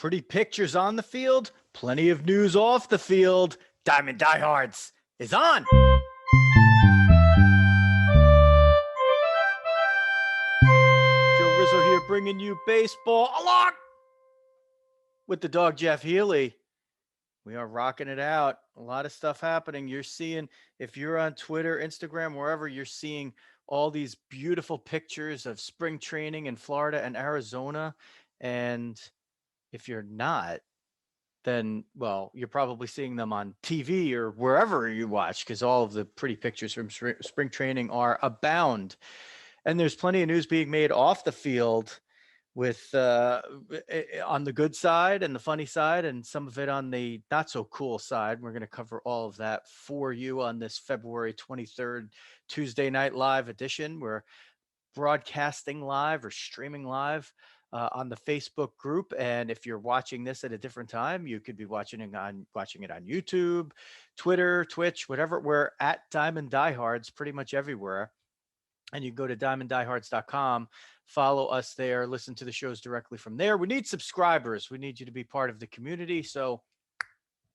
Pretty pictures on the field, plenty of news off the field. Diamond Diehards is on. Joe Rizzo here bringing you baseball along with the dog Jeff Healy. We are rocking it out. A lot of stuff happening. You're seeing, if you're on Twitter, Instagram, wherever, you're seeing all these beautiful pictures of spring training in Florida and Arizona. And if you're not, then, well, you're probably seeing them on TV or wherever you watch, because all of the pretty pictures from spring training are abound. And there's plenty of news being made off the field with on the good side and the funny side, and some of it on the not so cool side. We're going to cover all of that for you on this February 23rd Tuesday Night Live edition. We're broadcasting live or streaming live on the Facebook group, and if you're watching this at a different time, you could be watching it on YouTube, Twitter, Twitch, whatever. We're at Diamond Diehards pretty much everywhere. And you can go to diamonddiehards.com, follow us there, listen to the shows directly from there. We need subscribers. We need you to be part of the community. So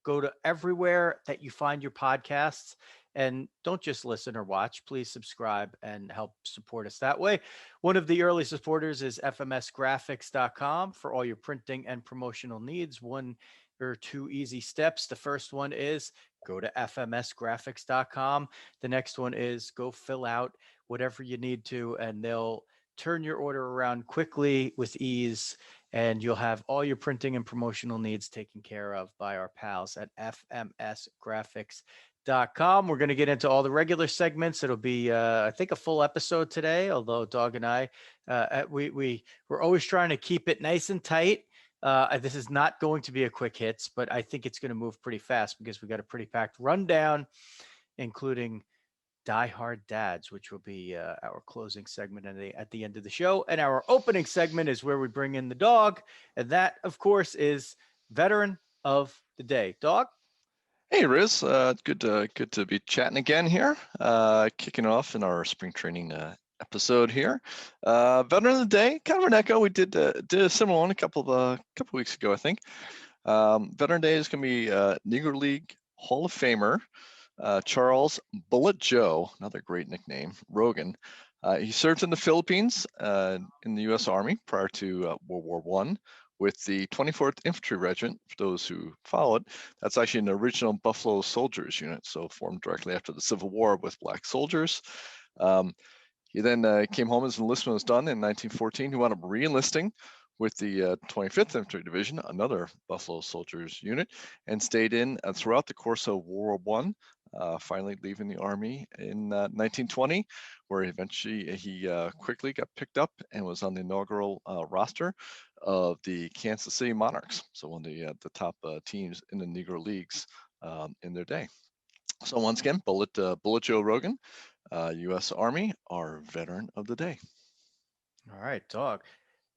go to everywhere that you find your podcasts, and don't just listen or watch. Please subscribe and help support us that way. One of the early supporters is fmsgraphics.com for all your printing and promotional needs. One or two easy steps. The first one is go to fmsgraphics.com. The next one is go fill out whatever you need to, and they'll turn your order around quickly with ease, and you'll have all your printing and promotional needs taken care of by our pals at fmsgraphics.com. We're going to get into all the regular segments. It'll be, I think, a full episode today, although Dawg and I, we're always trying to keep it nice and tight. This is not going to be a quick hits, but I think it's going to move pretty fast because we got a pretty packed rundown, including Diehard Dads, which will be our closing segment at the end of the show. And our opening segment is where we bring in the Dawg. And that, of course, is Veteran of the Day. Dawg? Hey, Riz. Good to be chatting again here. Kicking off in our spring training episode here. Veteran of the Day, kind of an echo. We did a similar one a couple weeks ago, I think. Veteran Day is going to be Negro League Hall of Famer Charles Bullet Joe, another great nickname, Rogan. He served in the Philippines in the U.S. Army prior to World War I with the 24th Infantry Regiment. For those who follow it, that's actually an original Buffalo Soldiers unit, so formed directly after the Civil War with black soldiers. He then came home as enlistment was done in 1914. He wound up re-enlisting with the 25th Infantry Division, another Buffalo Soldiers unit, and stayed in throughout the course of World War I. Finally leaving the Army in 1920, where eventually he quickly got picked up and was on the inaugural roster of the Kansas City Monarchs, so one of the top teams in the Negro Leagues in their day. So once again, Bullet Joe Rogan, U.S. Army, our Veteran of the Day. All right, Dawg.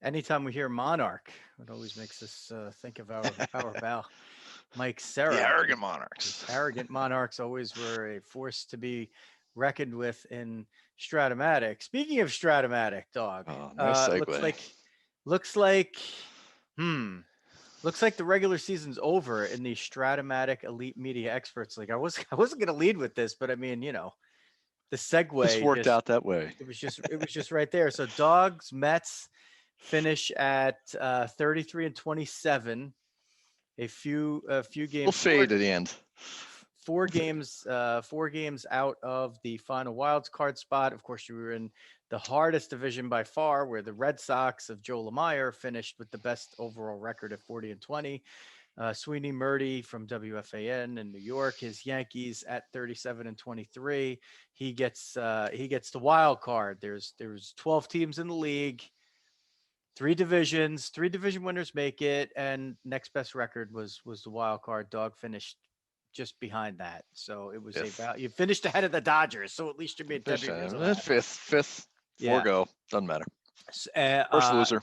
Anytime we hear Monarch, it always makes us think of our pal Mike Serra. The arrogant Monarchs. These arrogant Monarchs always were a force to be reckoned with in Strat-O-Matic. Speaking of Strat-O-Matic, Dawg, nice segue. Looks like the regular season's over in the Strat-O-Matic Elite Media Experts League. I wasn't going to lead with this, but I mean, the segue just worked out that way. It was just right there. So Dawg's Mets finish at 33-27. A few games. We'll fade at the end. 4 games out of the final wild card spot. Of course, you were in the hardest division by far, where the Red Sox of Joe Lamire finished with the best overall record at 40-20. Sweeney Murdy from WFAN in New York, his Yankees at 37-23. He gets the wild card. There's 12 teams in the league. 3 division winners make it, and next best record was the wild card. Dawg finished just behind that, so it was you finished ahead of the Dodgers, so at least you made fifth. Yeah. 4 go, doesn't matter. First loser.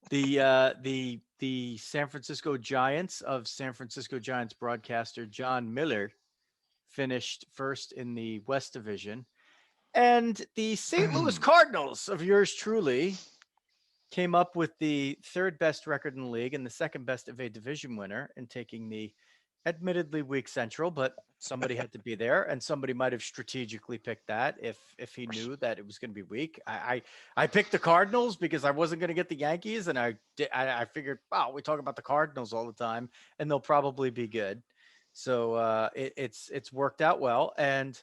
The San Francisco Giants of San Francisco Giants broadcaster John Miller finished first in the West Division, and the St. Louis Cardinals of yours truly came up with the third best record in the league and the second best of a division winner in taking the admittedly weak Central, but somebody had to be there, and somebody might have strategically picked that if he knew that it was going to be weak. I picked the Cardinals because I wasn't going to get the Yankees, and I figured, wow, we talk about the Cardinals all the time, and they'll probably be good. So it's worked out well, and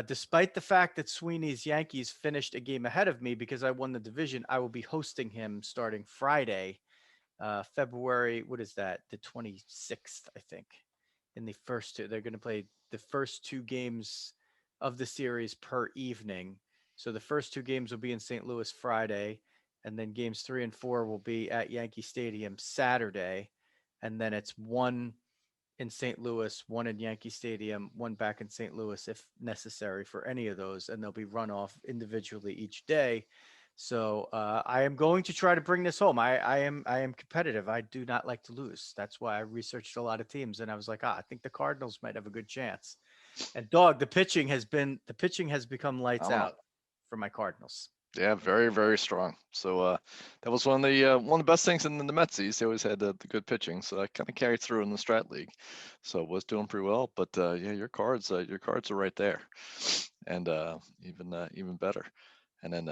despite the fact that Sweeney's Yankees finished a game ahead of me because I won the division, I will be hosting him starting Friday, February. What is that? The 26th, I think. In the first two, they're going to play the first two games of the series per evening. So the first two games will be in St. Louis Friday, and then games 3 and 4 will be at Yankee Stadium Saturday, and then it's one in St. Louis, one in Yankee Stadium, one back in St. Louis if necessary for any of those, and they'll be run off individually each day. So I am going to try to bring this home. I am competitive. I do not like to lose. That's why I researched a lot of teams, and I was like, I think the Cardinals might have a good chance. And Dawg, the pitching has become lights out for my Cardinals. Yeah, very, very strong. So that was one of the best things in the Metsies. They always had the good pitching, so that kind of carried through in the Strat League. So it was doing pretty well. But yeah, your cards are right there, and even better. And then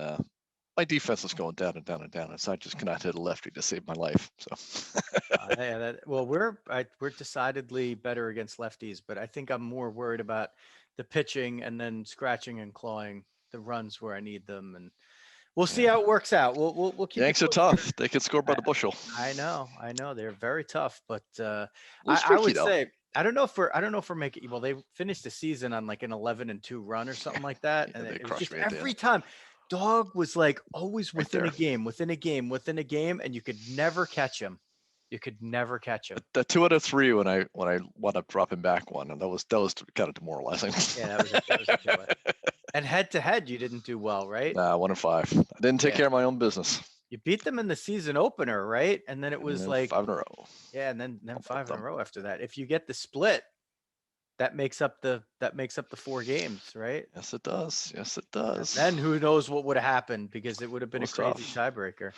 my defense is going down and down and down, and so I just cannot hit a lefty to save my life. So yeah, we're decidedly better against lefties, but I think I'm more worried about the pitching and then scratching and clawing the runs where I need them, and we'll see how it works out. We'll keep. Yanks are tough. They can score by the bushel. I know they're very tough, but I would say I don't know if we're making. Well, they finished the season on like an 11-2 run or something like that, and it was just every time. Dawg was like always within a game, and you could never catch him. The 2 out of 3 when I wound up dropping back one, and that was kind of demoralizing. Yeah, that was a killer. And head to head, you didn't do well, right? Nah, 1-5. I didn't take care of my own business. You beat them in the season opener, right? And then it was like 5 in a row. Yeah, and then 5 in a row after that. If you get the split, that makes up the 4 games, right? Yes, it does. And then who knows what would have happened, because it would have been a crazy tiebreaker.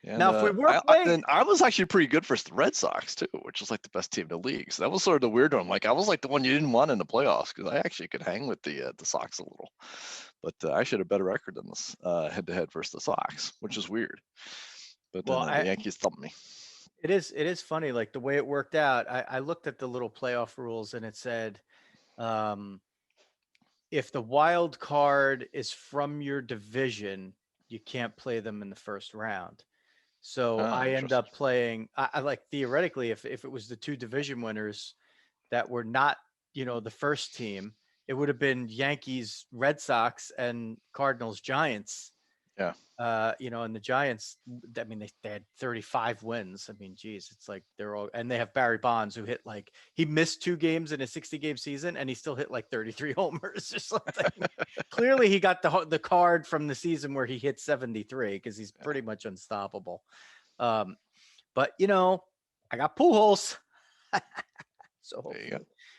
And, now, if we were playing, I was actually pretty good for the Red Sox too, which is like the best team in the league. So that was sort of the weird one. Like I was like the one you didn't want in the playoffs because I actually could hang with the Sox a little, but I should have a better record than this head to head versus the Sox, which is weird. But then the Yankees thumped me. It is funny, like the way it worked out. I looked at the little playoff rules, and it said, if the wild card is from your division, you can't play them in the first round. So I end up playing. I like theoretically, if it was the 2 division winners that were not, the first team, it would have been Yankees, Red Sox, and Cardinals, Giants. Yeah. And the Giants, I mean, they had 35 wins. I mean, geez, it's like they're all, and they have Barry Bonds, who hit like, he missed 2 games in a 60-game season, and he still hit like 33 homers or something. Clearly, he got the card from the season where he hit 73, because he's pretty much unstoppable. But I got Pujols. So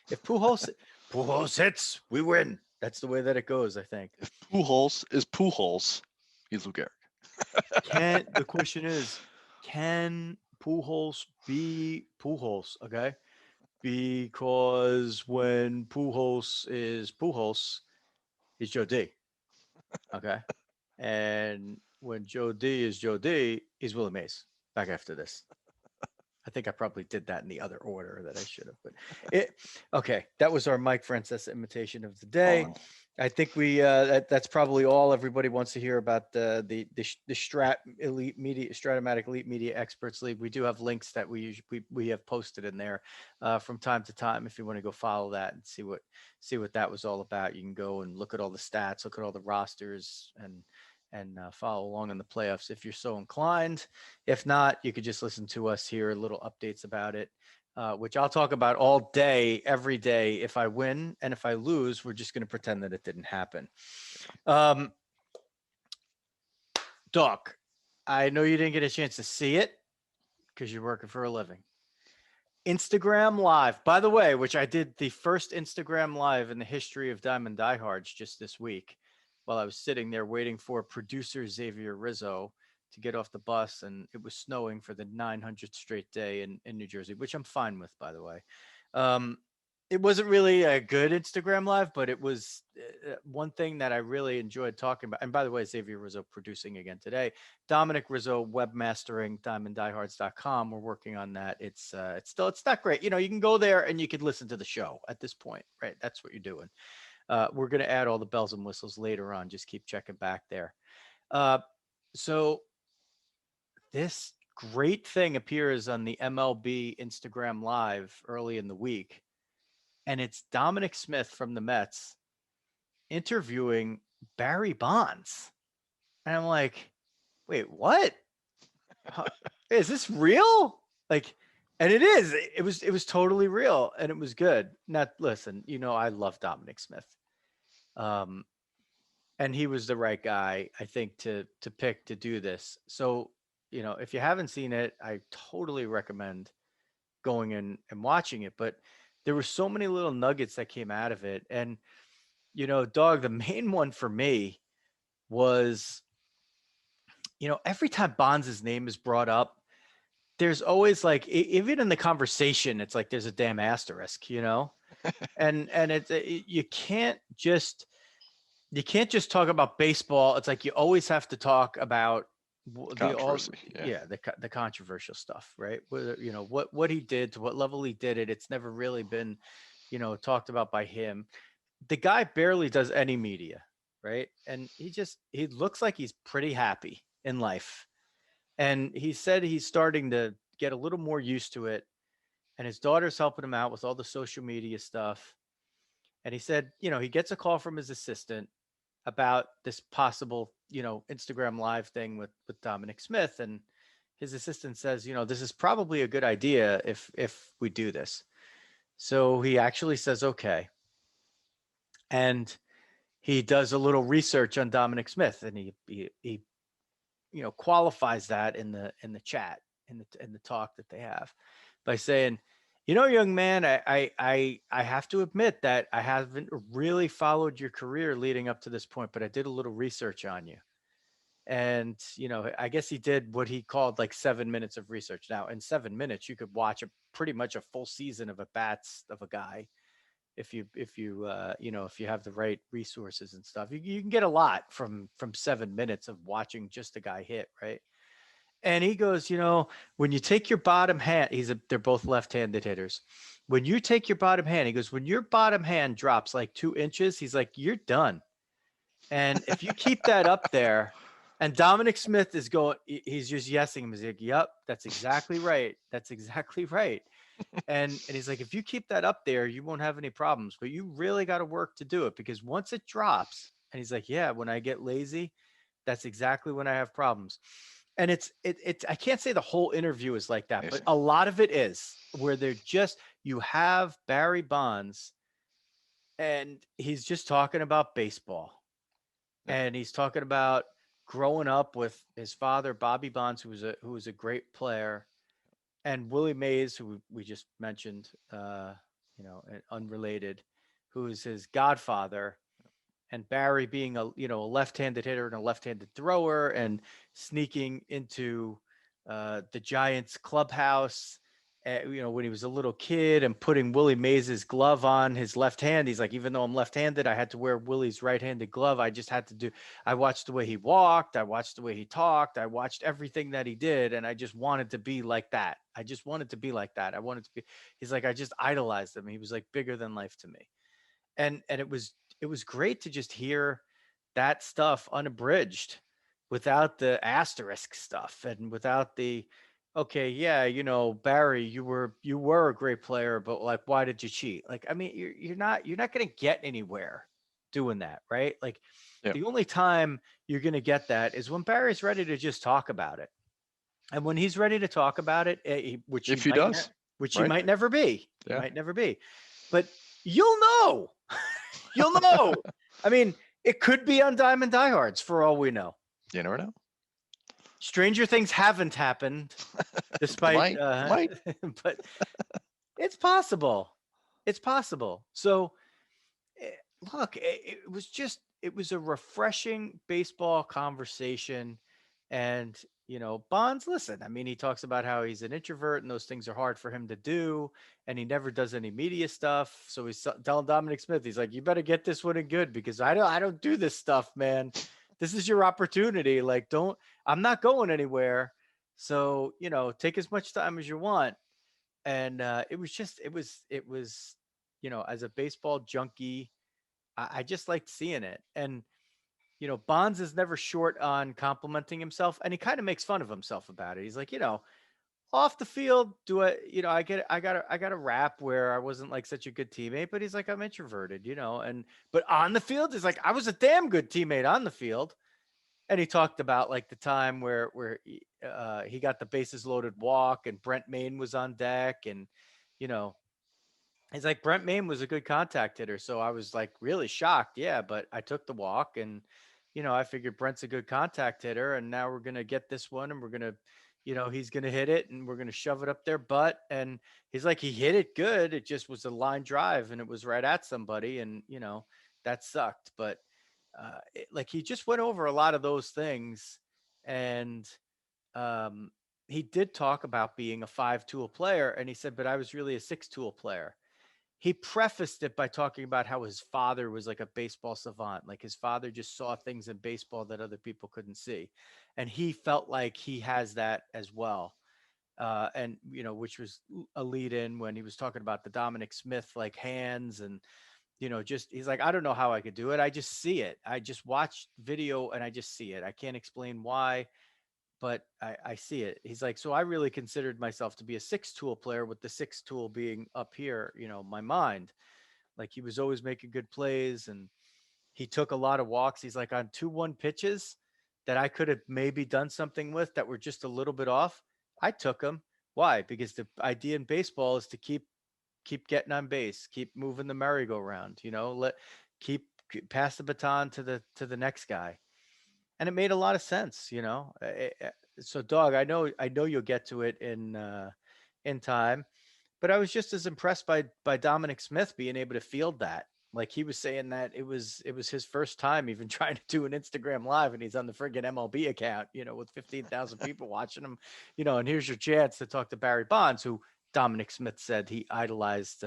if Pujols hits, we win. That's the way that it goes, I think. If Pujols is Pujols, he's Lou Gehrig. The question is, can Pujols be Pujols? Okay, because when Pujols is Pujols, he's Joe D. Okay, and when Joe D is Joe D, he's Willie Mays. Back after this. I think I probably did that in the other order that I should have, but okay. That was our Mike Francesa imitation of the day. I think that's probably all everybody wants to hear about the Strat-O-Matic Elite Media Experts League. We do have links that we have posted in there from time to time. If you want to go follow that and see what that was all about, you can go and look at all the stats, look at all the rosters, and follow along in the playoffs if you're so inclined. If not, you could just listen to us here, little updates about it, which I'll talk about all day, every day. If I win, and if I lose, we're just going to pretend that it didn't happen. Dawg, I know you didn't get a chance to see it because you're working for a living. Instagram Live, by the way, which I did the first Instagram Live in the history of Diamond Diehards just this week, while I was sitting there waiting for producer Xavier Rizzo to get off the bus, and it was snowing for the 900th straight day in New Jersey, which I'm fine with, by the way. It wasn't really a good Instagram live, but it was one thing that I really enjoyed talking about. And by the way, Xavier Rizzo producing again today. Dominic Rizzo webmastering diamonddiehards.com. We're working on that. It's not great. You can go there and you can listen to the show at this point, right? That's what you're doing. We're going to add all the bells and whistles later on. Just keep checking back there. So this great thing appears on the MLB Instagram Live early in the week. And it's Dominic Smith from the Mets interviewing Barry Bonds. And I'm like, wait, what? Is this real? Like, and it is. It was totally real, and it was good. Now, listen, I love Dominic Smith. And he was the right guy, I think, to pick to do this. So, if you haven't seen it, I totally recommend going in and watching it. But there were so many little nuggets that came out of it. And, Dawg, the main one for me was, every time Bonds' name is brought up, there's always like, even in the conversation, it's like there's a damn asterisk, and it's you can't just talk about baseball. It's like you always have to talk about the controversial stuff, right? Whether what he did, to what level he did it. It's never really been talked about by him. The guy barely does any media, right? And he looks like he's pretty happy in life. And he said he's starting to get a little more used to it, and his daughter's helping him out with all the social media stuff. And he said he gets a call from his assistant about this possible, Instagram Live thing with Dominic Smith. And his assistant says, this is probably a good idea if we do this. So he actually says, okay. And he does a little research on Dominic Smith, and he qualifies that in the chat, in the talk that they have, by saying, young man, I have to admit that I haven't really followed your career leading up to this point, but I did a little research on you. And, I guess he did what he called like 7 minutes of research. Now, in 7 minutes, you could watch pretty much a full season of at-bats of a guy. If you have the right resources and stuff, you can get a lot from 7 minutes of watching just a guy hit, right? And he goes, when you take your bottom hand, they're both left-handed hitters. When you take your bottom hand, he goes, when your bottom hand drops like 2 inches, he's like, you're done. And if you keep that up there, and Dominic Smith is going, he's just yesing him. He's like, yep, that's exactly right. That's exactly right. And he's like, if you keep that up there, you won't have any problems, but you really got to work to do it, because once it drops, and he's like, yeah, when I get lazy, that's exactly when I have problems. And it's I can't say the whole interview is like that, but a lot of it is, where you have Barry Bonds, and he's just talking about baseball. Yeah. And he's talking about growing up with his father, Bobby Bonds, who was a great player, and Willie Mays, who we just mentioned, unrelated, who is his godfather. And Barry being a left-handed hitter and a left-handed thrower, and sneaking into the Giants clubhouse, when he was a little kid, and putting Willie Mays' glove on his left hand. He's like, even though I'm left-handed, I had to wear Willie's right-handed glove. I watched the way he walked. I watched the way he talked. I watched everything that he did. And I just wanted to be like that. He's like, I just idolized him. He was like bigger than life to me. And it was great to just hear that stuff unabridged, without the asterisk stuff, and without the, okay, yeah, Barry, you were a great player, but like, why did you cheat? Like, I mean, you're not going to get anywhere doing that, right? Like, The only time you're going to get that is when Barry's ready to just talk about it. And when he's ready to talk about it, which he might never be, but you'll know. You'll know. I mean, it could be on Diamond Diehards for all we know. You never know. Stranger things haven't happened, despite, might. But it's possible. It's possible. So, look, it was a refreshing baseball conversation, and Bonds, listen, I mean, he talks about how he's an introvert and those things are hard for him to do. And he never does any media stuff. So he's telling Dominic Smith, he's like, you better get this one in good because I don't do this stuff, man. This is your opportunity. Like, I'm not going anywhere. So, take as much time as you want. And it was, as a baseball junkie, I just liked seeing it. And Bonds is never short on complimenting himself, and he kind of makes fun of himself about it. He's like, off the field, do I, I got a rap where I wasn't like such a good teammate, but he's like, I'm introverted, but on the field, he's like, I was a damn good teammate on the field. And he talked about like the time where he got the bases loaded walk, and Brent Maine was on deck, and you know he's like, Brent Maine was a good contact hitter. So I was like really shocked. Yeah, but I took the walk, and, I figured Brent's a good contact hitter. And now we're going to get this one, and we're going to, he's going to hit it, and we're going to shove it up their butt. And he's like, he hit it good. It just was a line drive, and it was right at somebody. And, that sucked. But like he just went over a lot of those things. And, he did talk about being a 5-tool player. And he said, but I was really a 6-tool player. He prefaced it by talking about how his father was like a baseball savant. Like his father just saw things in baseball that other people couldn't see. And he felt like he has that as well. And, which was a lead in when he was talking about the Dominic Smith, like hands and, just, he's like, I don't know how I could do it. I just see it. I just watch video and I just see it. I can't explain why, but I see it. He's like, so I really considered myself to be a 6-tool player, with the 6-tool being up here, my mind. Like he was always making good plays, and he took a lot of walks. He's like, on 2-1 pitches that I could have maybe done something with that were just a little bit off, I took them. Why? Because the idea in baseball is to keep getting on base, keep moving the merry-go-round, keep pass the baton to the next guy. And it made a lot of sense. So Dawg, I know you'll get to it in time, but I was just as impressed by Dominic Smith being able to field that. Like he was saying that it was his first time even trying to do an Instagram live, and he's on the friggin' MLB account, with 15,000 people watching him, and here's your chance to talk to Barry Bonds, who Dominic Smith said he idolized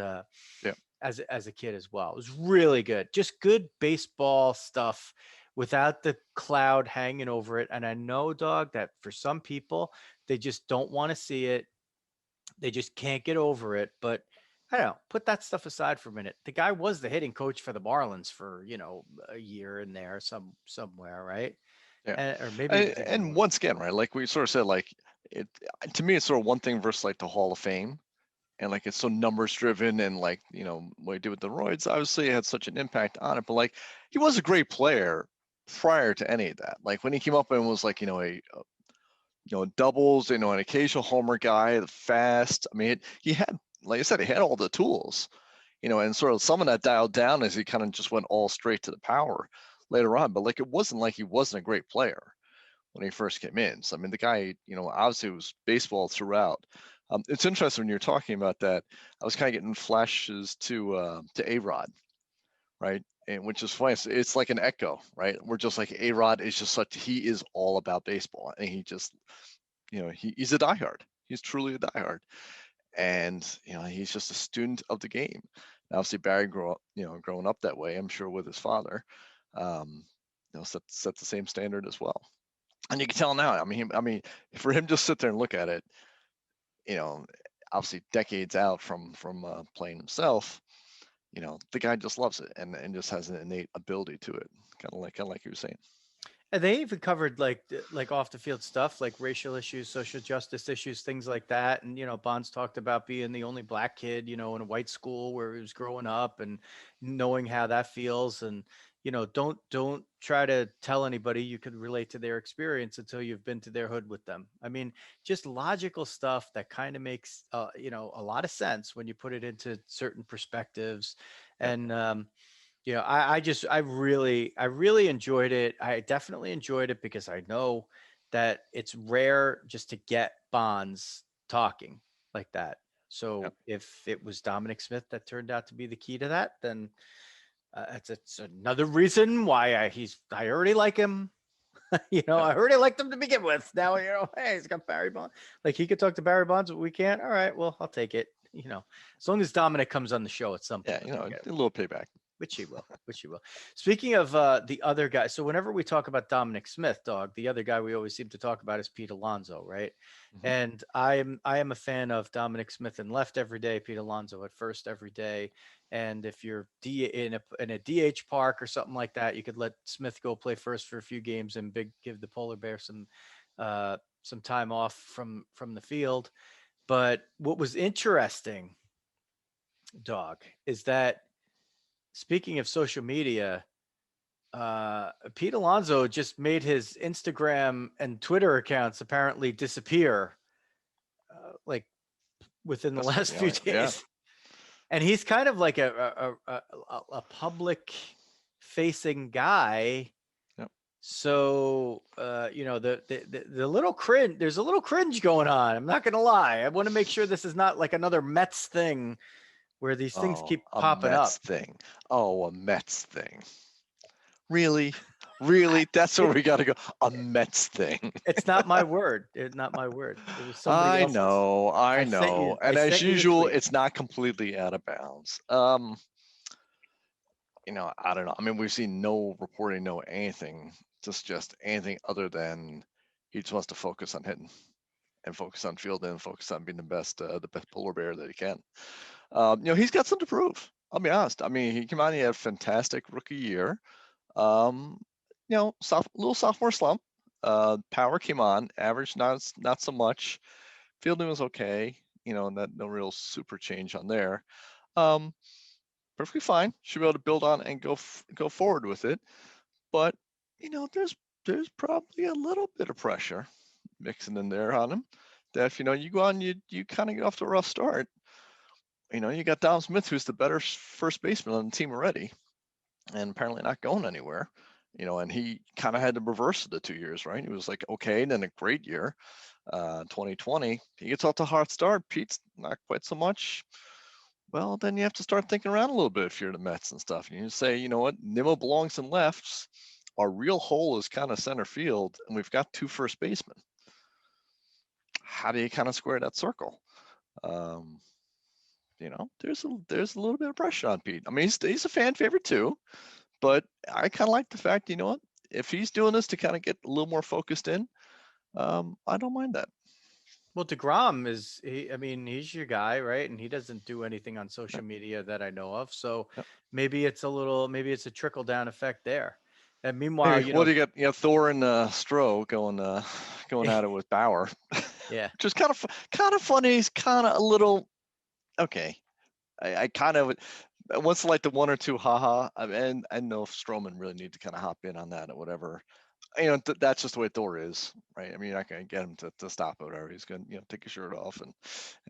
Yeah. as a kid as well. It was really good, just good baseball stuff without the cloud hanging over it. And I know, Dawg, that for some people, they just don't want to see it. They just can't get over it. But I don't know, put that stuff aside for a minute. The guy was the hitting coach for the Marlins for, a year in there somewhere, right? Yeah. Or maybe it was even And more. once again, right, like we sort of said, like it to me, it's sort of one thing versus like the Hall of Fame, and like it's so numbers driven, and like what he did with the roids obviously had such an impact on it. But like he was a great player prior to any of that. Like when he came up and was like doubles, an occasional homer guy, the fast. I mean, he had, like I said, he had all the tools, and sort of some of that dialed down as he kind of just went all straight to the power later on. But like it wasn't like he wasn't a great player when he first came in. So I mean, the guy, obviously was baseball throughout. It's interesting when you're talking about that. I was kind of getting flashes to A-Rod, right? And which is funny. It's like an echo, right? We're just like A-Rod is just such. He is all about baseball, and he just, he's a diehard. He's truly a diehard, and he's just a student of the game. And obviously, Barry growing up that way, I'm sure with his father, set the same standard as well. And you can tell now. I mean, for him just sit there and look at it, obviously decades out from playing himself, the guy just loves it and just has an innate ability to it, kind of like you were saying. And they even covered like off the field stuff, like racial issues, social justice issues, things like that. And Bonds talked about being the only black kid, in a white school where he was growing up, and knowing how that feels. And don't try to tell anybody you could relate to their experience until you've been to their hood with them. I mean, just logical stuff that kind of makes a lot of sense when you put it into certain perspectives. Yeah. And I really enjoyed it. I definitely enjoyed it because I know that it's rare just to get Bonds talking like that. Yeah. So if it was Dominic Smith that turned out to be the key to that, then it's another reason why I already like him. I heard he liked him to begin with. Now, hey, he's got Barry Bonds. Like he could talk to Barry Bonds, but we can't. All right, well, I'll take it. As long as Dominic comes on the show at some point. Yeah, a little payback. Which he will. Speaking of the other guy, so whenever we talk about Dominic Smith, Dog, the other guy we always seem to talk about is Pete Alonso, right? Mm-hmm. And I am a fan of Dominic Smith in left every day, Pete Alonso at first every day. And if you're in a DH park or something like that, you could let Smith go play first for a few games and give the polar bear some time off from the field. But what was interesting, Dog, is that speaking of social media, Pete Alonso just made his Instagram and Twitter accounts apparently disappear, like within the last few days. Yeah. And he's kind of like a public facing guy. Yep. So, the little cringe, there's a little cringe going on. I'm not going to lie. I want to make sure this is not like another Mets thing where these things keep popping up. A Mets thing. Really? That's where we got to go. A Mets thing. It's not my word. It's not my word. It was somebody else's. I know. And as usual, it's not completely out of bounds. I don't know. I mean, we've seen no reporting, no anything to suggest anything other than he just wants to focus on hitting and focus on fielding and focus on being the best polar bear that he can. He's got something to prove. I'll be honest. I mean, he came out, he had a fantastic rookie year. Little sophomore slump. Power came on, average not so much. Fielding was okay. No real super change on there. Perfectly fine. Should be able to build on and go forward with it. But there's probably a little bit of pressure mixing in there on him. That if you go on, you kind of get off to a rough start. You got Dom Smith, who's the better first baseman on the team already, and apparently not going anywhere. And he kind of had to reverse the 2 years, right? He was like, okay, and then a great year. 2020, he gets off to a hard start. Pete's not quite so much. Well, then you have to start thinking around a little bit if you're the Mets and stuff. And you say, you know what, Nimmo belongs in lefts. Our real hole is kind of center field, and we've got 2 first basemen. How do you kind of square that circle? There's a little bit of pressure on Pete. I mean, he's a fan favorite too, but I kind of like the fact, if he's doing this to kind of get a little more focused in, I don't mind that. Well, DeGrom he's your guy, right? And he doesn't do anything on social media that I know of. So maybe it's a trickle down effect there. And meanwhile, what do you got? Thor and Stroh going at it with Bauer. Yeah, which is kind of funny. He's kind of a little okay. I kind of once like the 1 or 2 haha. And I know if Stroman really need to kind of hop in on that or whatever. That's just the way Thor is, right? I mean, you're not going to get him to stop it or whatever. He's going to take his shirt off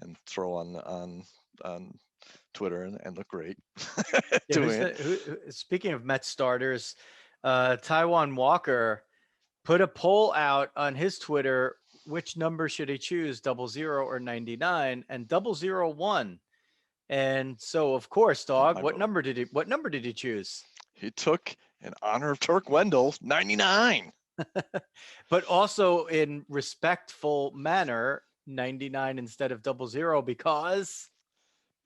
and throw on Twitter and look great. Speaking of Mets starters, Taijuan Walker put a poll out on his Twitter. Which number should he choose, 00 or 99? And 000 won. And so, of course, Dog, what number did he choose? He took, in honor of Turk Wendell, 99. But also in respectful manner, 99 instead of 00 because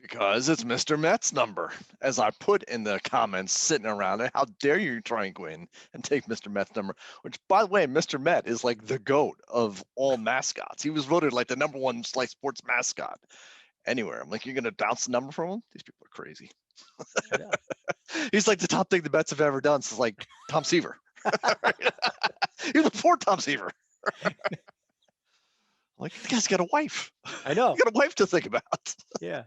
it's Mr. Met's number. As I put in the comments sitting around it, how dare you try and go in and take Mr. Met's number? Which, by the way, Mr. Met is like the GOAT of all mascots. He was voted like the #1 sports mascot anywhere. I'm like, you're going to bounce the number from him? These people are crazy. He's like the top thing the Mets have ever done since like Tom Seaver. He was before Tom Seaver. Like, the guy's got a wife. I know. He's got a wife to think about. Yeah.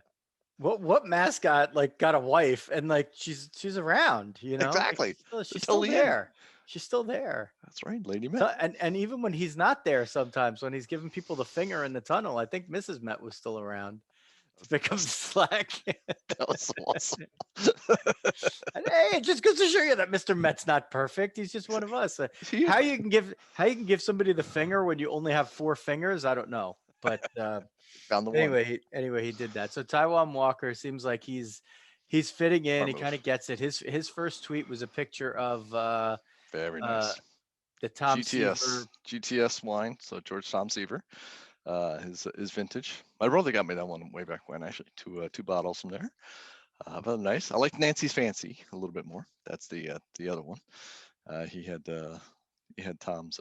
What mascot like got a wife and like she's around, Exactly. She's still there. She's still there. That's right, Lady Met. So, and even when he's not there, sometimes when he's giving people the finger in the tunnel, I think Mrs. Met was still around to pick up the slack. That was awesome. And, hey, it just goes to show you that Mr. Met's not perfect. He's just one of us. How you can give somebody the finger when you only have 4 fingers, I don't know. But anyway, he did that. So Taijuan Walker seems like he's fitting in. He kind of gets it. His first tweet was a picture of very nice. the Tom GTS Seaver. GTS wine. So George Tom Seaver, his vintage. My brother got me that one way back when, actually. Two bottles from there. But nice. I like Nancy's Fancy a little bit more. That's the other one. He had Tom's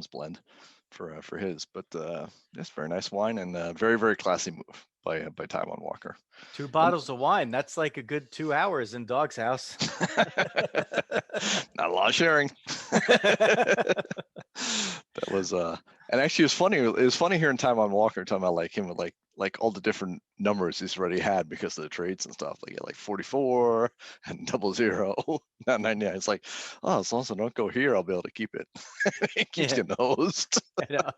blend for his, but it's very nice wine and very very classy move by Taijuan Walker. 2 bottles of wine. That's like a good 2 hours in Dog's house. Not a lot of sharing. That was and actually it was funny hearing Taijuan Walker talking about like him with like all the different numbers he's already had because of the trades and stuff. Like 44 and 00, not 99. It's like, oh, as long as I don't go here, I'll be able to keep it. He keeps getting hosed. I know.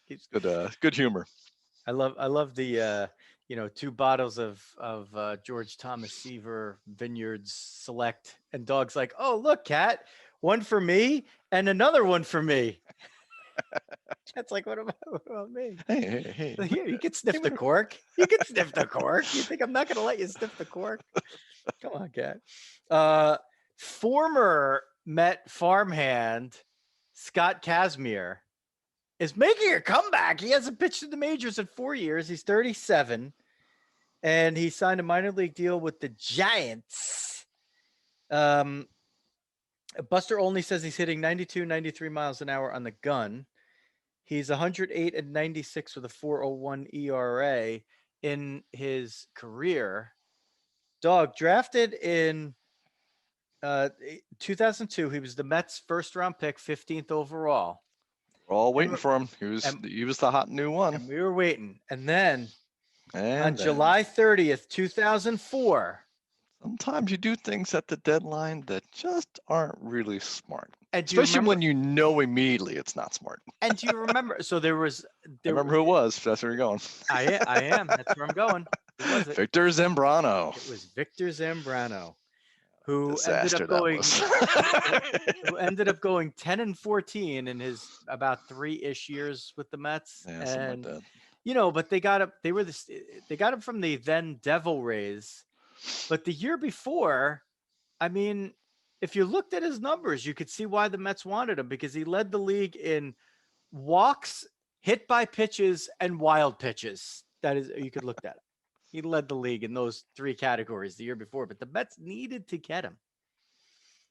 Keeps... Good humor. I love the 2 bottles of George Thomas Seaver Vineyards Select, and Dog's like, oh look, Cat, one for me and another one for me. That's like, what about me? Hey. Here, you can sniff the cork. You can sniff the cork. You think I'm not going to let you sniff the cork? Come on, Cat. Former Met farmhand Scott Kazmir is making a comeback. He hasn't pitched in the majors in 4 years. He's 37, and he signed a minor league deal with the Giants. Buster Olney says he's hitting 92, 93 miles an hour on the gun. He's 108 and 96 with a 4.01 ERA in his career. Dog, drafted in 2002. He was the Mets' first-round pick, 15th overall. We're all waiting for him. He was the hot new one. And we were waiting. And then on July 30th, 2004. Sometimes you do things at the deadline that just aren't really smart. And especially when you know immediately it's not smart. And do you remember? So I remember who it was. That's where you're going. I am. That's where I'm going. Who was it? Victor Zambrano. It was Victor Zambrano, who Disaster ended up going 10-14 in his about 3-ish years with the Mets. Yeah, and like that. But they got him. They got him from the then Devil Rays. But the year before, I mean, if you looked at his numbers, you could see why the Mets wanted him, because he led the league in walks, hit by pitches, and wild pitches. That is, you could look at it. He led the league in those 3 categories the year before, but the Mets needed to get him.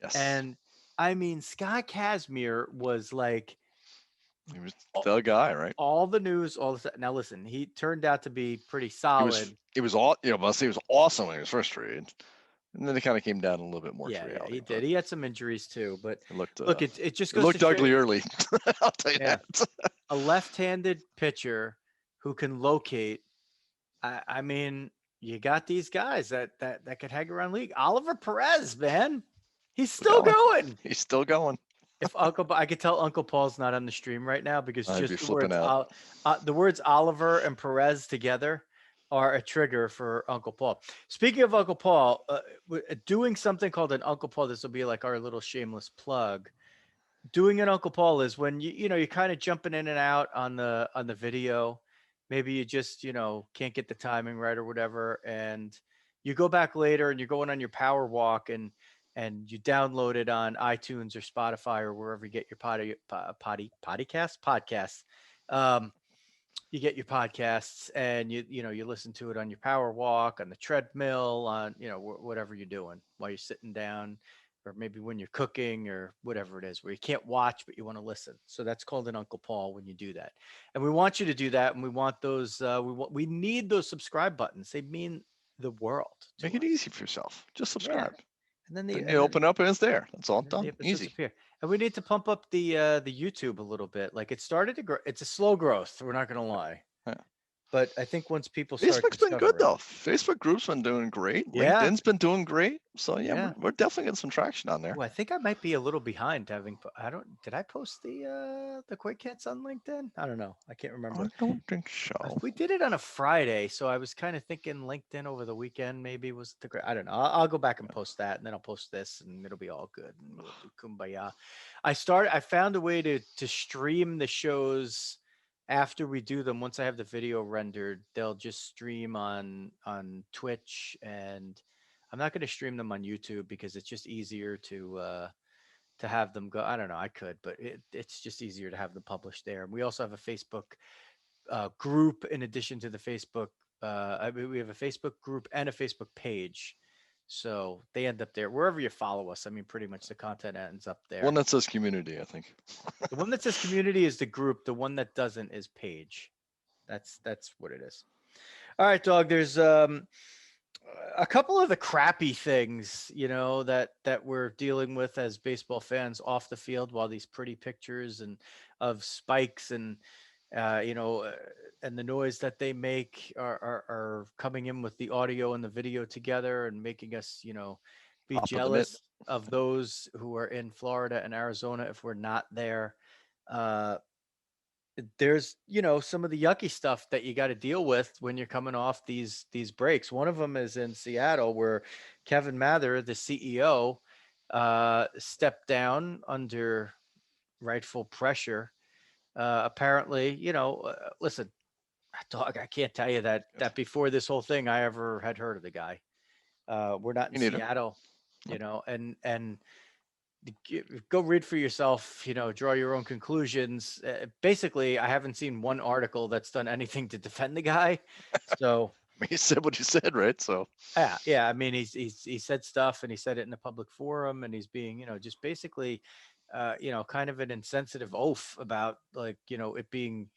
Yes. And I mean, Scott Kazmir was like, he was the guy, right? All the news, all the stuff. Now listen, he turned out to be pretty solid. It was all, must say he was awesome when he was first traded. And then it kind of came down a little bit more to reality. Yeah, he did. He had some injuries too, but it just goes looked ugly early. I'll tell you that. A left-handed pitcher who can locate. I mean, you got these guys that could hang around the league. Oliver Perez, man, he's still going. He's still going. If I could tell Uncle Paul's not on the stream right now because just the words Oliver and Perez together are a trigger for Uncle Paul. Speaking of Uncle Paul, doing something called an Uncle Paul, this will be like our little shameless plug. Doing an Uncle Paul is when you're kind of jumping in and out on the video. Maybe you just, can't get the timing right or whatever. And you go back later and you're going on your power walk and you download it on iTunes or Spotify or wherever you get your podcasts. You get your podcasts and you listen to it on your power walk, on the treadmill, on, whatever you're doing while you're sitting down, or maybe when you're cooking or whatever it is, where you can't watch, but you want to listen. So that's called an Uncle Paul when you do that. And we want you to do that. And we want those, we need those subscribe buttons. They mean the world. Make it easy for yourself. Just subscribe. Yeah. And then you open up and it's there. That's all done. Easy. Appear. And we need to pump up the YouTube a little bit. Like it started to grow. It's a slow growth. We're not going to lie. Yeah. But I think once people start, Facebook's been good though. Facebook group's been doing great. Yeah. LinkedIn's been doing great. So we're definitely getting some traction on there. Well, I think I might be a little behind did I post the Quick Hits on LinkedIn? I don't know. I can't remember. I don't think so. We did it on a Friday, so I was kind of thinking LinkedIn over the weekend maybe was I don't know. I'll go back and post that, and then I'll post this, and it'll be all good. And we'll do kumbaya. I found a way to stream the shows after we do them. Once I have the video rendered, they'll just stream on Twitch, and I'm not going to stream them on YouTube because it's just easier to to have them go. I don't know. I could, but it's just easier to have them published there. And we also have a Facebook group in addition to the Facebook. I mean, we have a Facebook group and a Facebook page. So they end up there wherever you follow us. I mean, pretty much the content ends up there. One that says community, I think. The one that says community is the group. The one that doesn't is page. That's what it is. All right, Dog. There's a couple of the crappy things, that we're dealing with as baseball fans off the field, while these pretty pictures and of spikes and and the noise that they make are coming in with the audio and the video together and making us, be Top of the mitt. jealous of those who are in Florida and Arizona if we're not there. Uh, there's some of the yucky stuff that you got to deal with when you're coming off these breaks. One of them is in Seattle, where Kevin Mather, the CEO, stepped down under rightful pressure. Apparently, listen, Dog, I can't tell you that before this whole thing I ever had heard of the guy. We're not in Me neither. Seattle, and go read for yourself, draw your own conclusions. Basically, I haven't seen one article that's done anything to defend the guy. So He said what he said, right? So yeah. I mean, he said stuff, and he said it in a public forum, and he's being, just basically, kind of an insensitive oaf about, like, it being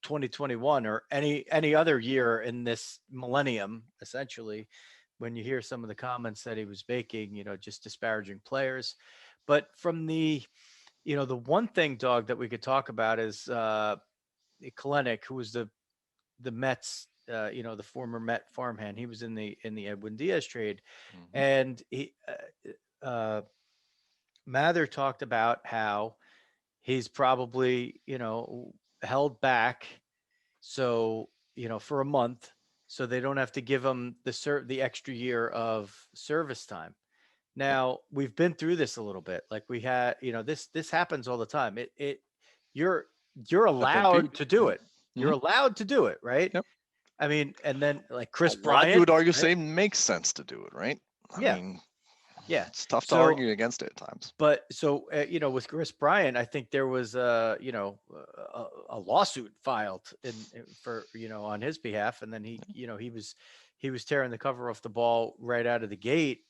2021 or any other year in this millennium, essentially, when you hear some of the comments that he was making, just disparaging players. But from the one thing, Dog, that we could talk about is Kalenic, who was the Mets, the former Met farmhand. He was in the Edwin Diaz trade, and he Mather talked about how he's probably held back, so for a month, so they don't have to give him the extra year of service time. Now, we've been through this a little bit. Like, we had, this happens all the time. You're allowed to do it. You're allowed to do it, right? Yep. I mean, and then, like, Chris a lot Bryant, you would argue right? say makes sense to do it, right? I Yeah. mean, Yeah. it's tough to So, argue against it at times. But so, with Chris Bryant, I think there was a lawsuit filed for on his behalf, and then he was tearing the cover off the ball right out of the gate,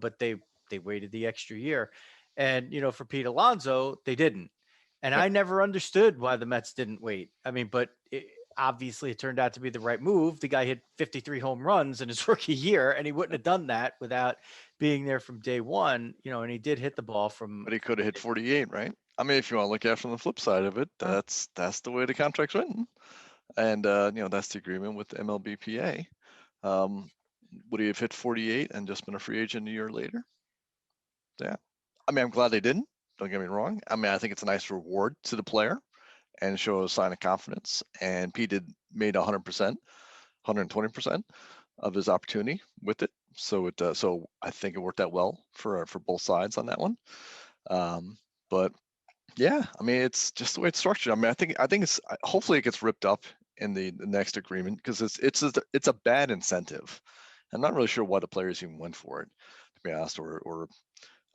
but they waited the extra year, and for Pete Alonso, they didn't, and Yep. I never understood why the Mets didn't wait. I mean, but obviously it turned out to be the right move. The guy hit 53 home runs in his rookie year, and he wouldn't have done that without being there from day one, and he did hit the ball from. But he could have hit 48, right? I mean, if you want to look at it from the flip side of it, that's the way the contract's written, and that's the agreement with the MLBPA. Would he have hit 48 and just been a free agent a year later? Yeah. I mean, I'm glad they didn't. Don't get me wrong. I mean, I think it's a nice reward to the player and show a sign of confidence. And Pete made 100%, 120% of his opportunity with it. So so I think it worked out well for both sides on that one. But yeah, I mean, it's just the way it's structured. I mean, I think it's hopefully it gets ripped up in the next agreement, because it's a bad incentive. I'm not really sure why the players even went for it, to be honest, or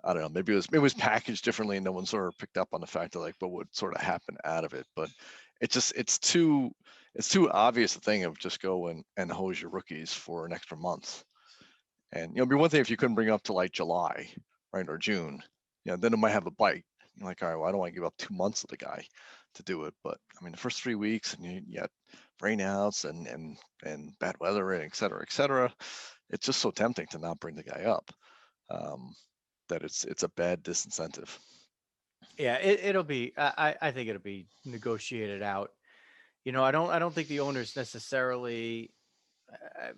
I don't know, maybe it was packaged differently and no one sort of picked up on the fact of, like, what would sort of happen out of it. But it's too obvious a thing of just go and hose your rookies for an extra month. And it'd be one thing if you couldn't bring up to like July, right, or June, then it might have a bite. You're like, all right, well, I don't want to give up 2 months of the guy to do it. But I mean, the first 3 weeks, and you got rainouts and bad weather and et cetera, it's just so tempting to not bring the guy up. That it's a bad disincentive. Yeah, it'll be. I think it'll be negotiated out. I don't think the owners necessarily,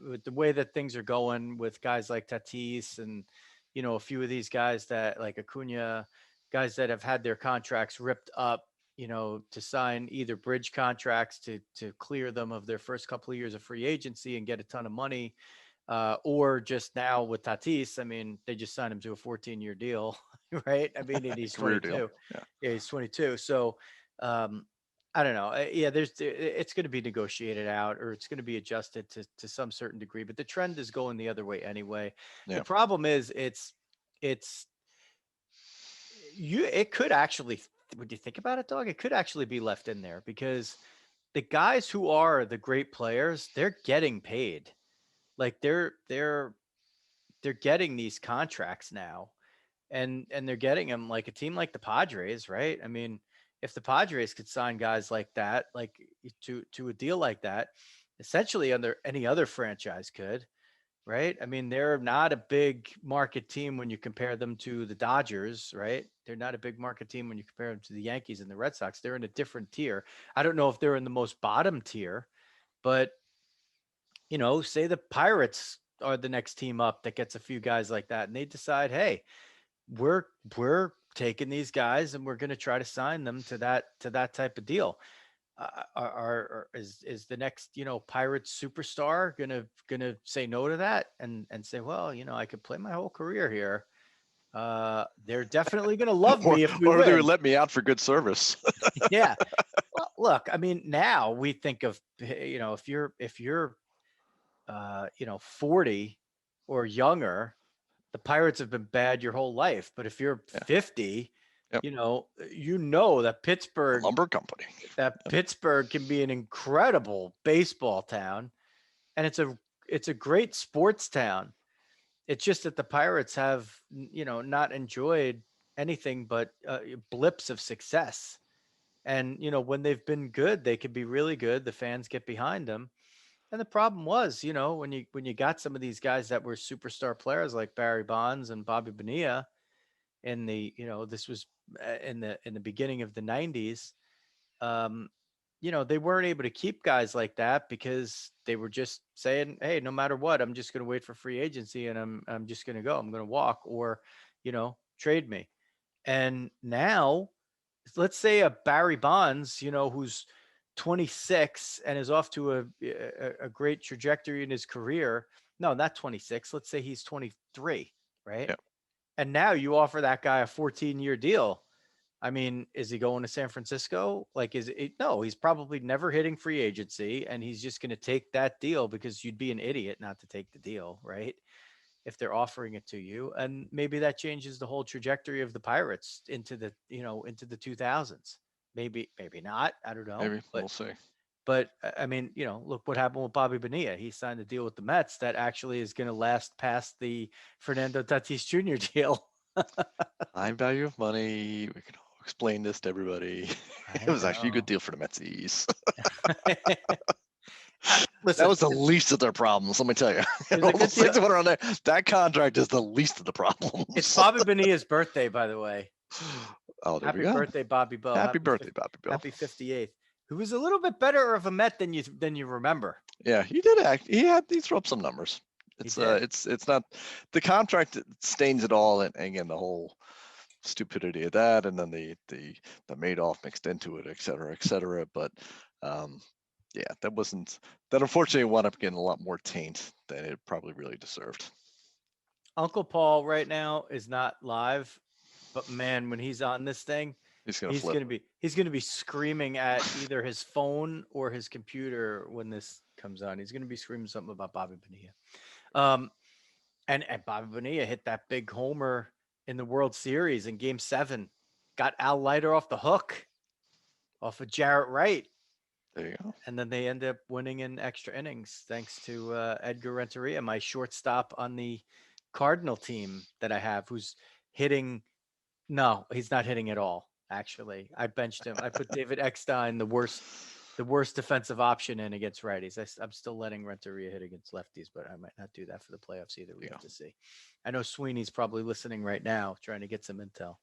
with the way that things are going with guys like Tatis and a few of these guys that, like Acuna, guys that have had their contracts ripped up, to sign either bridge contracts to clear them of their first couple of years of free agency and get a ton of money. Or just now with Tatis, I mean, they just signed him to a 14-year deal, right? I mean, and he's Career 22. deal. Yeah, he's 22. So, I don't know. Yeah, it's going to be negotiated out, or it's going to be adjusted to some certain degree, but the trend is going the other way anyway. Yeah. The problem is it's it could actually, would you think about it, Dog? It could actually be left in there because the guys who are the great players, they're getting paid. Like they're getting these contracts now, and they're getting them like a team like the Padres, right? I mean, if the Padres could sign guys like that, like to a deal like that, essentially under any other franchise could, right? I mean, they're not a big market team when you compare them to the Dodgers, right? They're not a big market team when you compare them to the Yankees and the Red Sox. They're in a different tier. I don't know if they're in the most bottom tier, but say the Pirates are the next team up that gets a few guys like that, and they decide, hey, we're taking these guys and we're going to try to sign them to that type of deal. Is the next Pirates superstar gonna say no to that and say, well, I could play my whole career here. They're definitely gonna love or me if we or they would win. let me out for good service. Yeah. Well, look, I mean, now we think of if you're 40 or younger, the Pirates have been bad your whole life. But if you're Yeah. 50, Yep. that A lumber company. Pittsburgh can be an incredible baseball town, and it's a great sports town. It's just that the Pirates have not enjoyed anything but blips of success. And when they've been good, they could be really good. The fans get behind them. And the problem was, when you got some of these guys that were superstar players like Barry Bonds and Bobby Bonilla in this was in the beginning of the 90s. um they weren't able to keep guys like that because they were just saying, hey, no matter what, I'm just going to wait for free agency, and I'm just going to go, I'm going to walk, or trade me. And now, let's say a Barry Bonds, who's 26 and is off to a great trajectory in his career. No, not 26. Let's say he's 23, right? Yeah. And now you offer that guy a 14-year deal. I mean, is he going to San Francisco? Like, is it? No, he's probably never hitting free agency, and he's just going to take that deal because you'd be an idiot not to take the deal, right? If they're offering it to you, and maybe that changes the whole trajectory of the Pirates into the 2000s. Maybe not. I don't know, Maybe we'll see. but I mean, look what happened with Bobby Bonilla. He signed a deal with the Mets that actually is going to last past the Fernando Tatis Jr. deal. High value of money. We can explain this to everybody. It was actually a good deal for the Metsies. Listen, that was the least of their problems. Let me tell you. That contract is the least of the problems. It's Bobby Bonilla's birthday, by the way. Oh, there Happy we go. birthday, Bobby Bo. Happy birthday, Bobby Bill. Happy 58th. Who was a little bit better of a Met than you remember. Yeah, he did act. He threw up some numbers. It's not the contract stains it all, and again the whole stupidity of that, and then the Madoff mixed into it, et cetera. But yeah, that unfortunately wound up getting a lot more taint than it probably really deserved. Uncle Paul right now is not live, but man, when he's on this thing, he's gonna be screaming at either his phone or his computer when this comes on. He's gonna be screaming something about Bobby Bonilla. And Bobby Bonilla hit that big homer in the World Series in Game 7, got Al Leiter off the hook, off of Jarrett Wright. There you go. And then they end up winning in extra innings thanks to Edgar Renteria, my shortstop on the Cardinal team that I have, who's hitting. No, he's not hitting at all. Actually, I benched him. I put David Eckstein, the worst defensive option, in against righties. I'm still letting Renteria hit against lefties, but I might not do that for the playoffs either. We have to see. I know Sweeney's probably listening right now, trying to get some intel.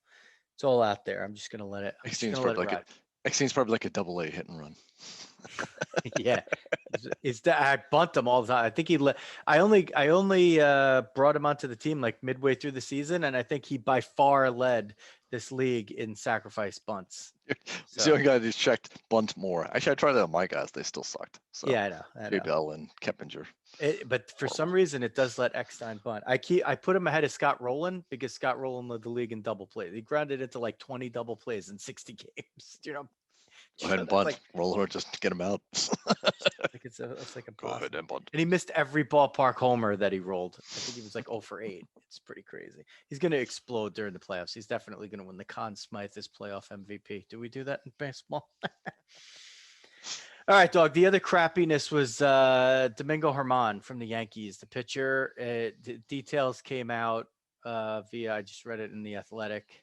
It's all out there. I'm just gonna let it. Eckstein's probably like a double-A hit and run. Yeah, I bunt him all the time. I think I only brought him onto the team like midway through the season, and I think he by far led this league in sacrifice bunts. So the only guy who's checked bunt more. Actually, I tried that on my guys. They still sucked. So yeah, I know. Jay Bell and Keppinger. But for some reason, it does let Eckstein bunt. I put him ahead of Scott Rowland because Scott Rowland led the league in double plays. He grounded into like 20 double plays in 60 games. Go ahead and That's bunt. like Roll over just to get him out. it's like Go ahead impossible. and bunt. And he missed every ballpark homer that he rolled. I think he was like 0 for 8. It's pretty crazy. He's going to explode during the playoffs. He's definitely going to win the Conn Smythe as playoff MVP. Do we do that in baseball? All right, Dog. The other crappiness was Domingo German from the Yankees, the pitcher. Details came out via, I just read it in The Athletic,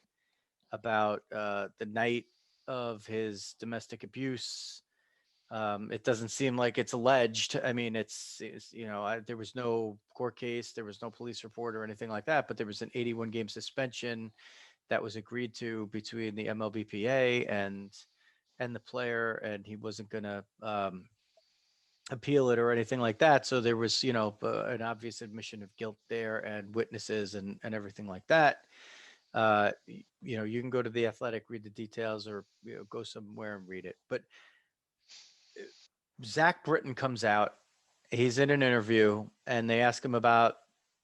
about the night of his domestic abuse. It doesn't seem like it's alleged. I mean, it's there was no court case, there was no police report or anything like that, but there was an 81 game suspension that was agreed to between the MLBPA and the player, and he wasn't going to appeal it or anything like that. So there was, an obvious admission of guilt there and witnesses and everything like that. You can go to The Athletic, read the details, or go somewhere and read it. But Zach Britton comes out. He's in an interview, and they ask him about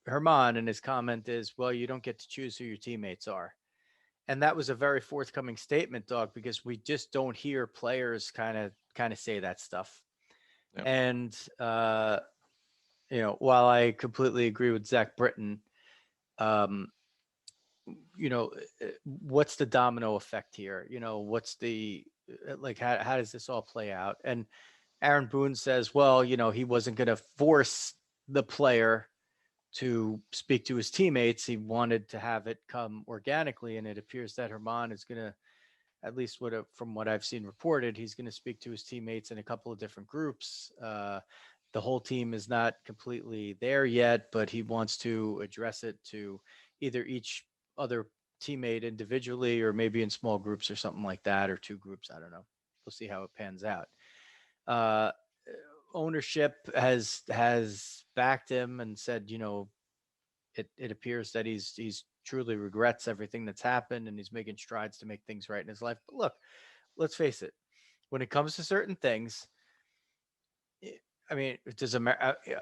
German, and his comment is, "Well, you don't get to choose who your teammates are." And that was a very forthcoming statement, Dog, because we just don't hear players kind of say that stuff. Yep. And while I completely agree with Zach Britton, what's the domino effect here? What's the how does this all play out? And Aaron Boone says, well, he wasn't going to force the player to speak to his teammates. He wanted to have it come organically, and it appears that German is going to, at least from what I've seen reported, he's going to speak to his teammates in a couple of different groups. The whole team is not completely there yet, but he wants to address it to either each other teammate individually or maybe in small groups or something like that, or two groups. I don't know. We'll see how it pans out. Ownership has backed him and said, it appears that he's truly regrets everything that's happened and he's making strides to make things right in his life. But look, let's face it, when it comes to certain things, I mean,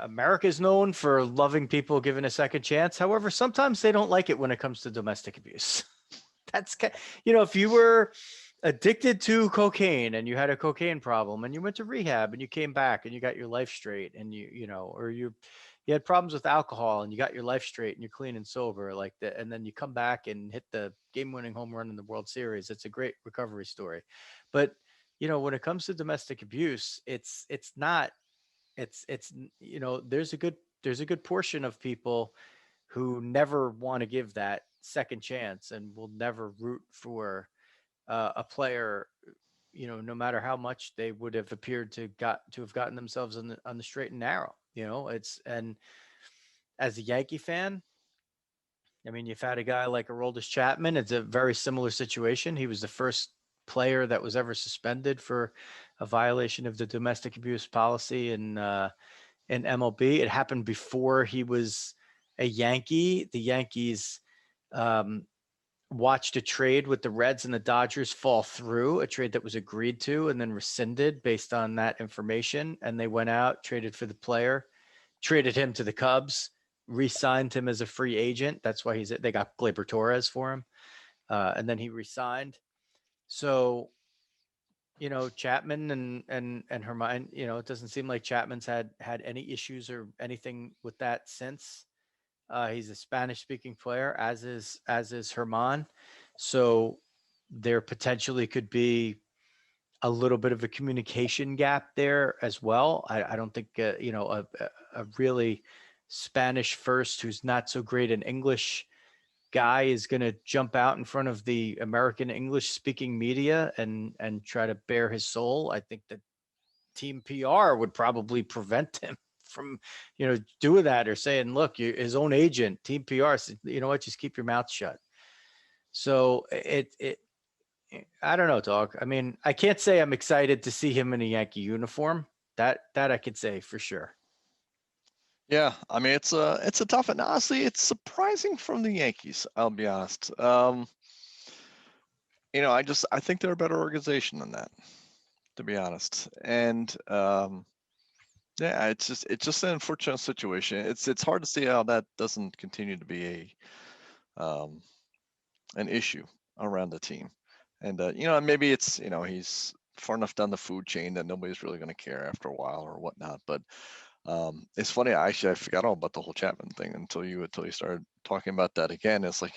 America is known for loving people given a second chance. However, sometimes they don't like it when it comes to domestic abuse. That's, if you were addicted to cocaine and you had a cocaine problem and you went to rehab and you came back and you got your life straight and you had problems with alcohol and you got your life straight and you're clean and sober like that, and then you come back and hit the game-winning home run in the World Series. It's a great recovery story. But when it comes to domestic abuse, it's not. It's there's a good portion of people who never want to give that second chance and will never root for a player, no matter how much they would have appeared to have gotten themselves on the straight and narrow. And as a Yankee fan, I mean, you've had a guy like Aroldis Chapman. It's a very similar situation. He was the first player that was ever suspended for a violation of the domestic abuse policy in MLB. It happened before he was a Yankee. The Yankees watched a trade with the Reds and the Dodgers fall through, a trade that was agreed to and then rescinded based on that information. And they went out, traded for the player, traded him to the Cubs, re-signed him as a free agent. That's why they got Gleyber Torres for him. And then he re-signed. So, Chapman and German, it doesn't seem like Chapman's had any issues or anything with that since. He's a Spanish-speaking player, as is German. So there potentially could be a little bit of a communication gap there as well. I don't think a really Spanish first who's not so great in English guy is going to jump out in front of the American English speaking media and try to bare his soul. I think that team PR would probably prevent him from, doing that, or saying, look, his own agent, team PR said, you know what, just keep your mouth shut. So I don't know, Dog. I mean, I can't say I'm excited to see him in a Yankee uniform. That I could say for sure. Yeah, I mean it's a tough, and honestly, it's surprising from the Yankees. I'll be honest. I think they're a better organization than that, to be honest. And yeah, it's just an unfortunate situation. It's hard to see how that doesn't continue to be an issue around the team. And maybe it's he's far enough down the food chain that nobody's really going to care after a while or whatnot. But it's funny. I forgot all about the whole Chapman thing until you started talking about that again. It's like,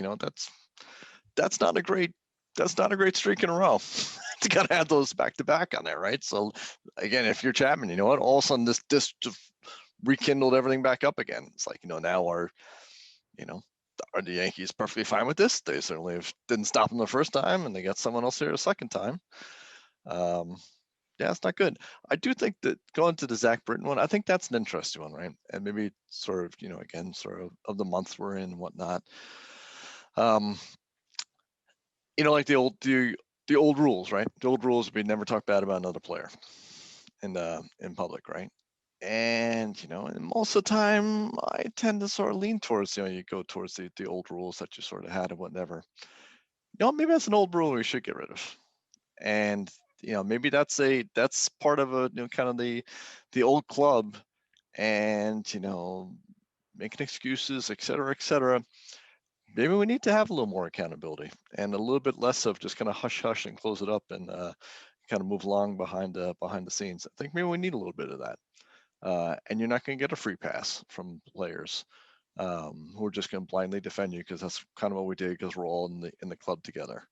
that's not a great streak in a row. You got to have those back to back on there, right? So again, if you're Chapman, you know what? All of a sudden this just rekindled everything back up again. It's like, now are the Yankees perfectly fine with this? They certainly didn't stop them the first time, and they got someone else there the second time. Yeah, it's not good. I do think that going to the Zach Britton one, I think that's an interesting one, right? And maybe sort of, again, sort of the month we're in and whatnot. Like the old rules, right? The old rules would be never talk bad about another player in public, right? And and most of the time I tend to sort of lean towards, you go towards the old rules that you sort of had and whatever. Maybe that's an old rule we should get rid of. And maybe that's part of a kind of the old club, and making excuses, et cetera. Maybe we need to have a little more accountability and a little bit less of just kind of hush and close it up and kind of move along behind the scenes. I think maybe we need a little bit of that. And you're not going to get a free pass from players who are just going to blindly defend you, because that's kind of what we did, because we're all in the club together.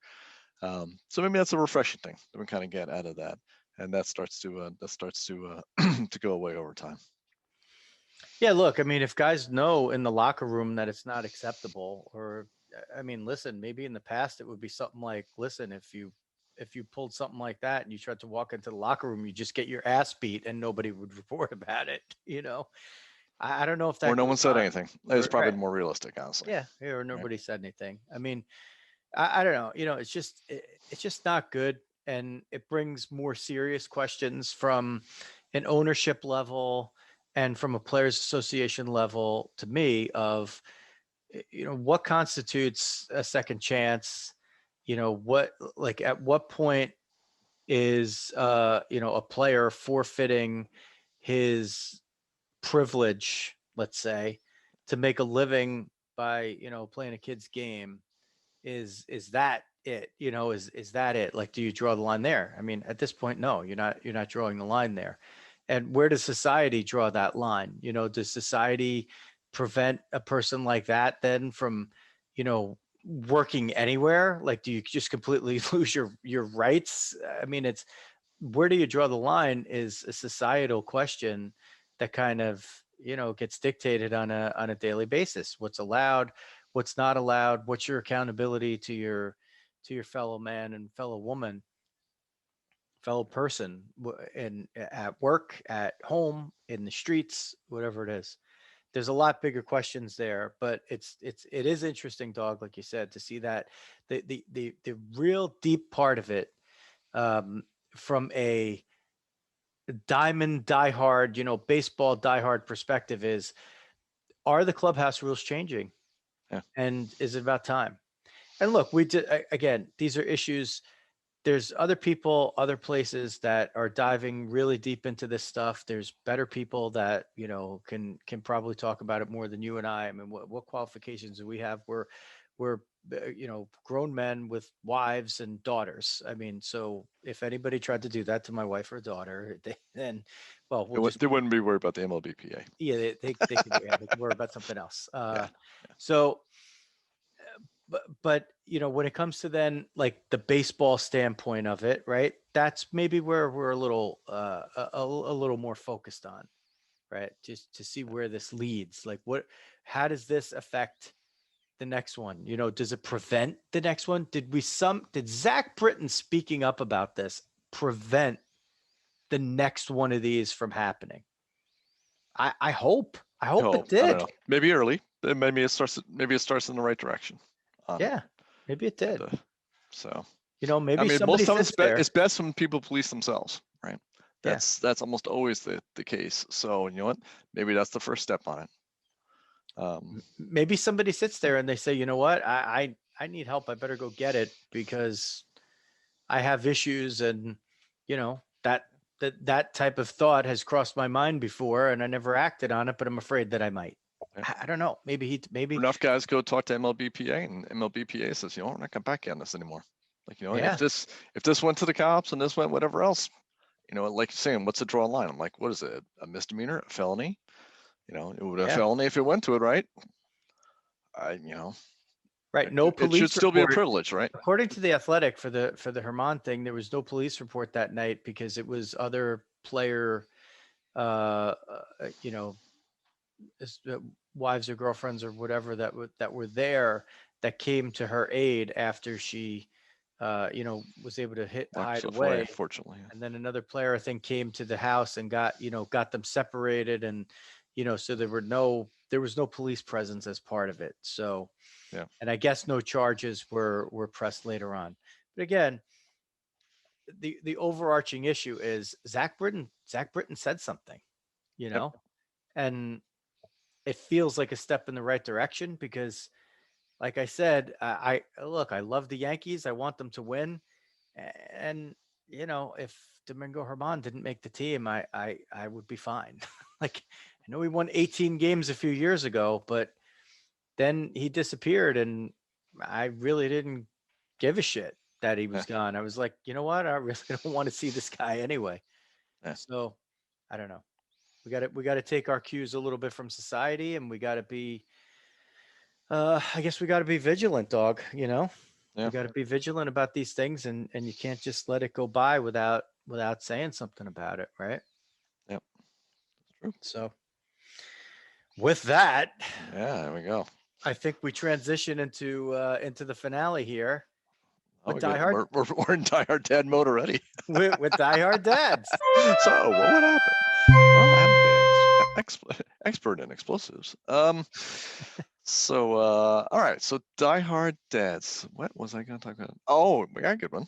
So maybe that's a refreshing thing that we kind of get out of that, and that starts to to go away over time. Yeah, look, I mean, if guys know in the locker room that it's not acceptable, or I mean, listen, maybe in the past it would be something like, listen, if you pulled something like that and you tried to walk into the locker room, you just get your ass beat and nobody would report about it. I don't know if that. Or no one said anything. It's probably right. more realistic, honestly. Yeah, or nobody said anything. I mean, I don't know. It's just not good, and it brings more serious questions from an ownership level and from a players association level to me of what constitutes a second chance. What, like, at what point is a player forfeiting his privilege, let's say, to make a living by playing a kid's game? Is that it? Is that it? Like, do you draw the line there? I mean, at this point, no, you're not drawing the line there. And where does society draw that line? Does society prevent a person like that then from working anywhere? Like, do you just completely lose your rights? I mean, it's, where do you draw the line is a societal question that kind of gets dictated on a daily basis. What's allowed, what's not allowed, what's your accountability to your fellow man and fellow woman, fellow person, and at work, at home, in the streets, whatever it is. There's a lot bigger questions there, but it is interesting, Dawg, like you said, to see that the real deep part of it, from a diehard, baseball diehard perspective, is, are the clubhouse rules changing? Yeah. And is it about time? And look, again, these are issues. There's other people, other places that are diving really deep into this stuff. There's better people that, can probably talk about it more than you and I. I mean, what qualifications do we have? We're grown men with wives and daughters. I mean, so if anybody tried to do that to my wife or daughter, then, well, they wouldn't be worried about the MLBPA. Yeah, they could worry about something else. So, but when it comes to then, like, the baseball standpoint of it, right? That's maybe where we're a little more focused on, right? Just to see where this leads. Like, how does this affect the next one? Does it prevent the next one? Did Zach Britton speaking up about this prevent the next one of these from happening? I hope it did. I don't know. Maybe early. Maybe it starts in the right direction. Yeah, maybe it did. So maybe, I mean, somebody most times sits there. it's best when people police themselves, right? That's almost always the case. So you know what? Maybe that's the first step on it. Maybe somebody sits there and they say, you know what, I need help. I better go get it because I have issues, and that type of thought has crossed my mind before, and I never acted on it, but I'm afraid that I might. Yeah. I don't know. Maybe enough guys go talk to MLBPA, and MLBPA says, we're not going to back you on this anymore. Like, you know, Yeah. if this went to the cops and this went whatever else, you know, like you're saying, what's the draw line? I'm like, what is it? A misdemeanor, a felony? You know, it would be a Yeah. felony if it went to it, right? Right. No It should police still be a report. privilege, right? According to the Athletic, for the Herman thing, there was no police report that night because it was other player, you know, wives or girlfriends or whatever that were there that came to her aid after she, you know, was able to hide Stuff away. fortunately. Yeah. And then another player, I think, came to the house and got them separated, and so there was no police presence as part of it. So, Yeah. and I guess no charges were pressed later on. But again, the overarching issue is Zach Britton said something, and it feels like a step in the right direction because, like I said, I love the Yankees. I want them to win. And, if Domingo German didn't make the team, I would be fine. Like, I know he won 18 games a few years ago, but then he disappeared and I really didn't give a shit that he was gone. I was like, you know what? I really don't want to see this guy anyway. Yeah. So I don't know. We got to take our cues a little bit from society, and we got to be, I guess we got to be vigilant, dog. Yeah. We got to be vigilant about these things, and you can't just let it go by without saying something about it, right? Yep. True. So with that, yeah, there we go. I think we transition into the finale here. With We're in Diehard Dad mode already. with Diehard Dads. So what would happen? Well, I happen to be an expert in explosives. So all right. So Diehard Dads. What was I going to talk about? Oh, we got a good one.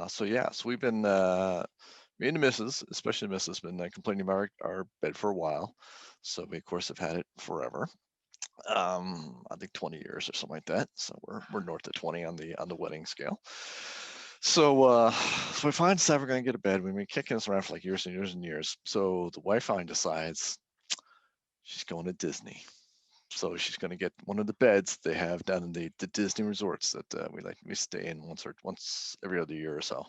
So we've been me and the missus, especially the missus, been complaining about our bed for a while. So we of course have had it forever. I think 20 years or something like that. So we're north of 20 on the wedding scale. So we finally decide we're gonna get a bed. We've been kicking this around for like years and years and years. So the wife finally decides she's going to Disney. So she's going to get one of the beds they have down in the Disney resorts that we stay in once every other year or so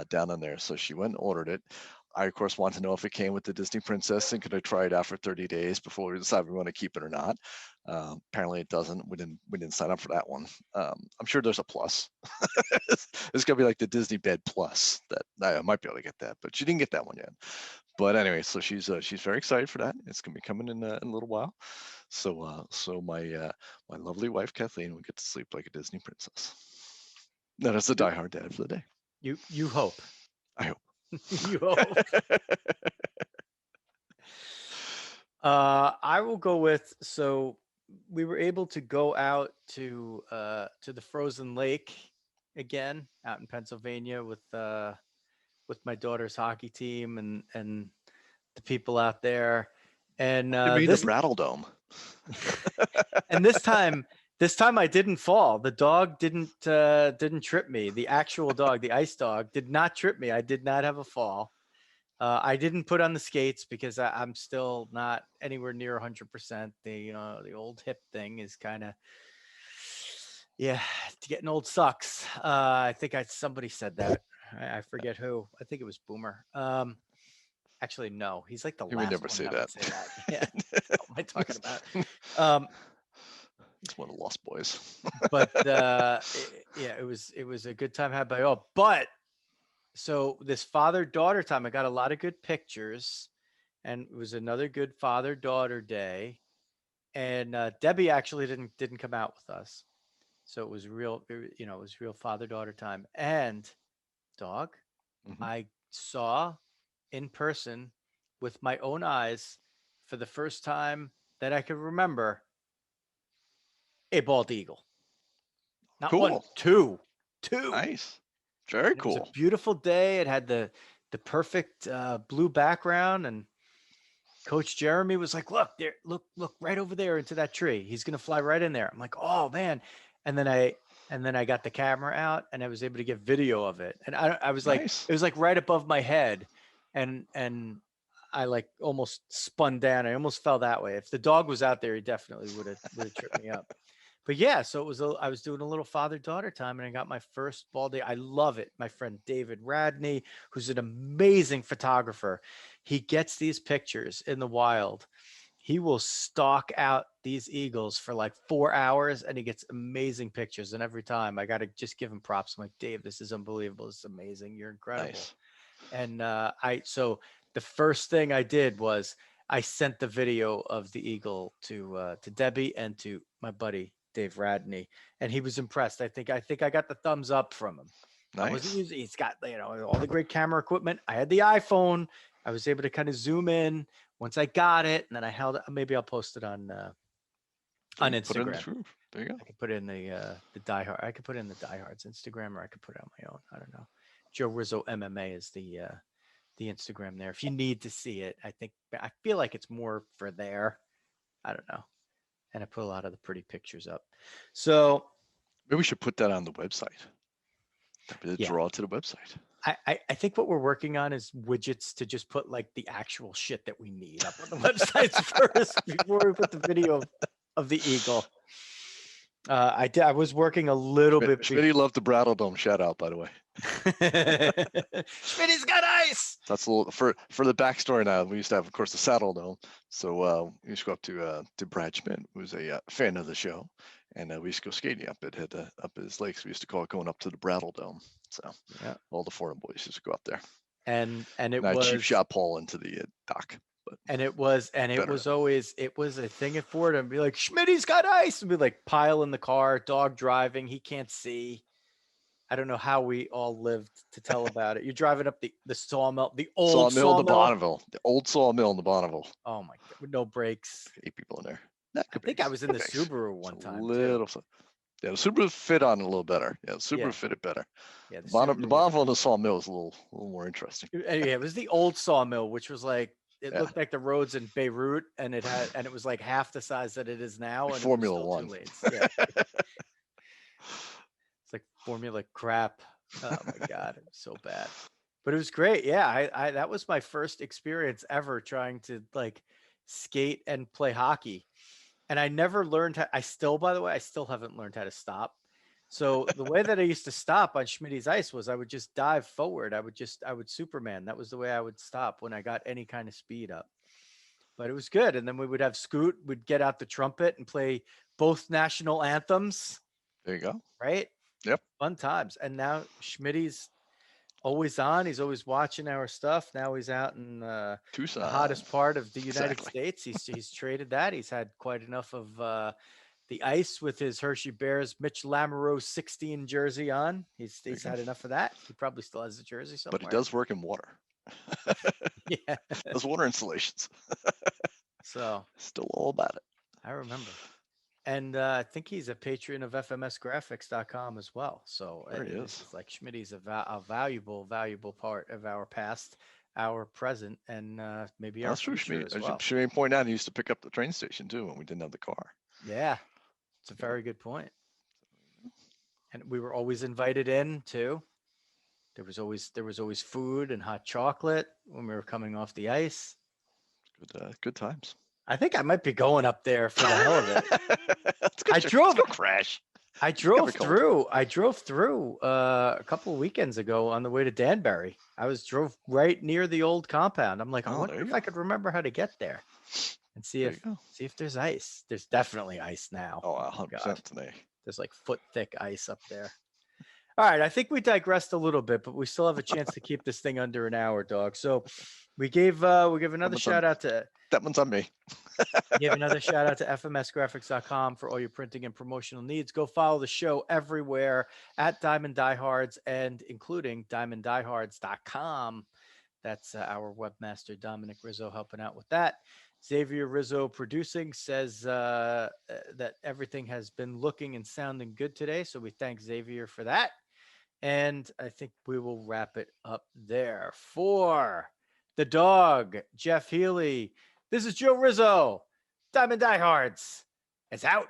down in there. So she went and ordered it. I of course want to know if it came with the Disney princess and could I try it out for 30 days before we decide we want to keep it or not. Apparently it doesn't. We didn't sign up for that one. I'm sure there's a plus. It's gonna be like the Disney Bed Plus that I might be able to get that, but she didn't get that one yet. But anyway, so she's very excited for that. It's gonna be coming in a little while. So my lovely wife Kathleen will get to sleep like a Disney princess. That is the Diehard Dad for the day. You hope. I hope. You hope. I will go with, so we were able to go out to the frozen lake again out in Pennsylvania with my daughter's hockey team and the people out there. And the Brattle Dome. And this time I didn't fall. The dog didn't trip me. The actual dog, the ice dog, did not trip me. I did not have a fall. I didn't put on the skates because I'm still not anywhere near 100%. The old hip thing is kind of, getting old sucks. I think somebody said that. I forget who. I think it was Boomer. Actually, no, he's like the last would never one say that. Say that. Yeah, what am I talking about? He's one of the Lost Boys. But it was a good time had by all. But so this father-daughter time, I got a lot of good pictures, and it was another good father-daughter day. And Debbie actually didn't come out with us, so it was real father-daughter time. And Dawg, I saw in person with my own eyes for the first time that I could remember a bald eagle. Not cool. one, two. Nice. Very cool. It was a beautiful day. It had the perfect blue background, and Coach Jeremy was like, look right over there into that tree. He's going to fly right in there. I'm like, oh man. And then I got the camera out and I was able to get video of it. And I was like, nice. It was like right above my head. And I like almost spun down. I almost fell that way. If the dog was out there, he definitely would have tripped me up. But yeah, so I was doing a little father-daughter time, and I got my first bald day. I love it. My friend David Radney, who's an amazing photographer, he gets these pictures in the wild. He will stalk out these eagles for like 4 hours, and he gets amazing pictures. And every time I got to just give him props. I'm like, Dave, this is unbelievable. This is amazing. You're incredible. Nice. And so the first thing I did was I sent the video of the eagle to Debbie and to my buddy Dave Radney, and he was impressed. I think I got the thumbs up from him. I wasn't Nice. using. He's got all the great camera equipment. I had the iPhone. I was able to kind of zoom in once I got it, and then I held it. Maybe I'll post it on Put it in the Instagram. group. There you go. I could put it in the Diehard. I could put it in the Diehard's Instagram, or I could put it on my own. I don't know. Joe Rizzo MMA is the Instagram there. If you need to see it, I feel like it's more for there. I don't know. And I put a lot of the pretty pictures up. So Maybe we should put that on the website. Yeah. Draw to the website. I think what we're working on is widgets to just put like the actual shit that we need up on the websites first before we put the video of the eagle. I was working a little bit. Schmitty loved the Brattle Dome shout out, by the way. Schmitty's got ice. That's a little for the backstory. Now we used to have, of course, the Saddle Dome. So we used to go up to Brad Schmidt, who was a fan of the show, and we used to go skating up at up at his lakes. We used to call it going up to the Brattle Dome. So yeah, all the foreign boys used to go up there. And it I was cheap shot Paul into the dock. But it was always a thing at Ford and be like, Schmitty's got ice, and be like pile in the car, dog driving, he can't see. I don't know how we all lived to tell about it. You're driving up the sawmill, the old sawmill in the Bonneville, the old sawmill in the Bonneville. Oh my God, with no brakes. 8 people in there. I think I was in the Subaru one time. Yeah, the Subaru fit on it a little better. Yeah, the Subaru fit it better. Yeah, the Bonneville and the sawmill is a little more interesting. Yeah, it was the old sawmill, which was like looked like the roads in Beirut, and it was like half the size that it is now. And Formula One. Yeah. It's like Formula crap. Oh my God, it was so bad. But it was great. Yeah, I that was my first experience ever trying to like skate and play hockey. And I never learned how, I still haven't learned how to stop. So the way that I used to stop on Schmitty's ice was I would just dive forward. I would Superman. That was the way I would stop when I got any kind of speed up. But it was good. And then we would have Scoot would get out the trumpet and play both national anthems. There you go. Right? Yep. Fun times. And now Schmitty's always on. He's always watching our stuff. Now he's out in Tucson, the hottest part of the United States. He's traded that. He's had quite enough of the ice with his Hershey Bears Mitch Lamoureux 16 jersey on. He's had enough of that. He probably still has the jersey somewhere. But he does work in water. Yeah. Those water installations. So still all about it. I remember. And I think he's a patron of fmsgraphics.com as well. So it's like Schmitty's a valuable part of our past, our present, and maybe our future as well. Schmitty pointed out he used to pick up the train station too when we didn't have the car. Yeah, it's a very good point. And we were always invited in too. There was always food and hot chocolate when we were coming off the ice. Good times. I think I might be going up there for the hell of it. I drove a crash. I drove through a couple of weekends ago on the way to Danbury. I drove right near the old compound. I'm like, I wonder if I could remember how to get there and see if there's ice. There's definitely ice now. Oh, 100% today. There's like foot thick ice up there. All right, I think we digressed a little bit, but we still have a chance to keep this thing under an hour, Dog. So we give another shout out to that one's on me. Give another shout out to fmsgraphics.com for all your printing and promotional needs. Go follow the show everywhere at Diamond Diehards and including diamonddiehards.com. That's our webmaster, Dominic Rizzo, helping out with that. Xavier Rizzo producing says that everything has been looking and sounding good today. So we thank Xavier for that. And I think we will wrap it up there. For the Dog, Jeff Healy, this is Joe Rizzo. Diamond Diehards. It's out.